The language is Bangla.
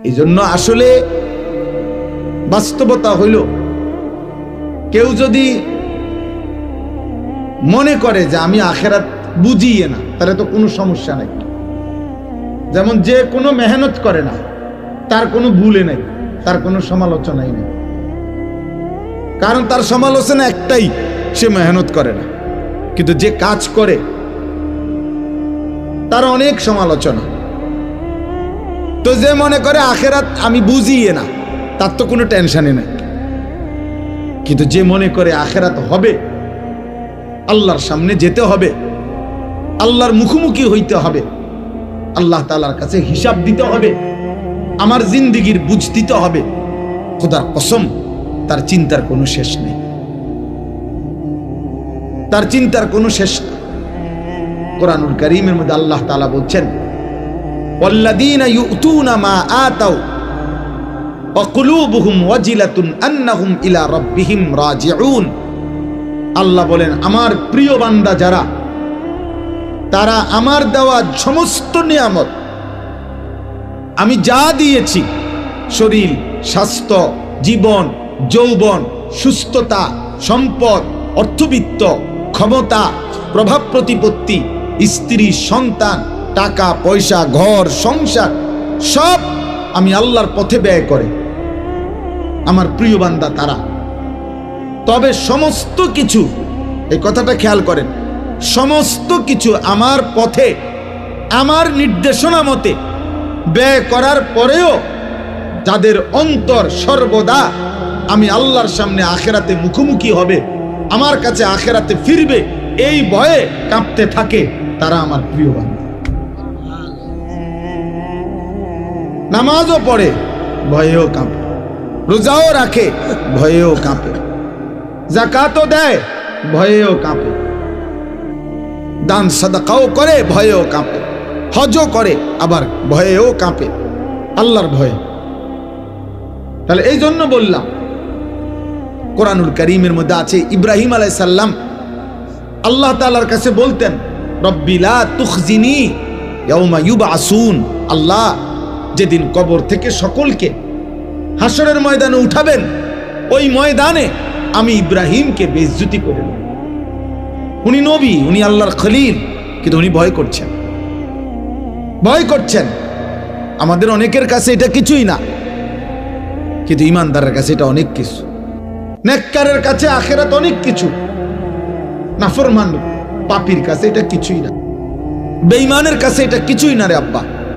এই জন্য আসলে বাস্তবতা হইল, কেউ যদি মনে করে যে আমি আখেরাত বুঝিয়ে না, তাহলে তো কোনো সমস্যা নাই। যেমন যে কোনো মেহনত করে না, তার কোনো ভুলে নাই, তার কোনো সমালোচনাই নেই। কারণ তার সমালোচনা একটাই, সে মেহনত করে না। কিন্তু যে কাজ করে তার অনেক সমালোচনা। তো যে মনে করে আখেরাত আমি বুঝিয়ে না, তার তো কোনো টেনশনই নাই। কিন্তু যে মনে করে আখেরাত হবে, আল্লাহর সামনে যেতে হবে, আল্লাহর মুখোমুখি হইতে হবে, আল্লাহ তাআলার কাছে হিসাব দিতে হবে, আমার জিন্দেগির বুঝ দিতে হবে, খোদার কসম তার চিন্তার কোনো শেষ নেই, তার চিন্তার কোনো শেষ নেই। কোরআনুল কারীমের মধ্যে আল্লাহ তাআলা বলছেন, ওয়াল্লাযীনা ইউতুনা মা আতাউ ওয়া কুলুবুহুম ওয়াজিলাতুন আন্নাহুম ইলা রাব্বিহিম রাজিউন। আল্লাহ বলেন, আমার প্রিয় বান্দা যারা, তারা আমার দেওয়া সমস্ত নিয়ামত, আমি যা দিয়েছি, শরীর, স্বাস্থ্য, জীবন, যৌবন, সুস্থতা, সম্পদ, অর্থবিত্ত, ক্ষমতা, প্রভাব প্রতিপত্তি, স্ত্রী, সন্তান, টাকা পয়সা, ঘর সংসার, সব আমি আল্লাহর পথে ব্যয় করে আমার প্রিয় বান্দা তারা। তবে সমস্ত কিছু, এই কথাটা খেয়াল করেন, সমস্ত কিছু আমার পথে, আমার নির্দেশনা মতে ব্যয় করার পরেও যাদের অন্তর সর্বদা আমি আল্লাহর সামনে আখেরাতে মুখোমুখি হবে, আমার কাছে আখেরাতে ফিরবে, এই ভয়ে কাঁপতে থাকে, তারা আমার প্রিয় বান্দা। নামাজও পড়ে, ভয়েও কাঁপে, রোজাও রাখে, ভয়েও কাঁপে, যাকাতও দেয়, ভয়েও কাঁপে, দান সাদাকাও করে, ভয়েও কাঁপে, হজও করে, আবার ভয়েও কাঁপে, আল্লাহর ভয়ে। তাহলে এই জন্য বললাম, কোরআনুল কারীমের মধ্যে আছে, ইব্রাহিম আলাইহিস সালাম আল্লাহ তাআলার কাছে বলতেন, রব্বি লা তুখজিনি ইয়াউমা ইউবআসুন। আল্লাহ যেদিন কবর থেকে সকলকে হাসরের ময়দানে উঠাবেন, ওই ময়দানে আমি ইব্রাহিমকে বেইজ্জতি করে দেব। উনি নবী, উনি আল্লাহর খলিল, কিন্তু উনি ভয় করছেন, ভয় করছেন। আমাদের অনেকের কাছে এটা কিছুই না, কিন্তু ইমানদারের কাছে এটা অনেক কিছু। নেককারের কাছে আখিরাত অনেক কিছু, নাফরমান পাপীর কাছে এটা কিছুই না, বেঈমানের কাছে এটা কিছুই না রে আব্বা।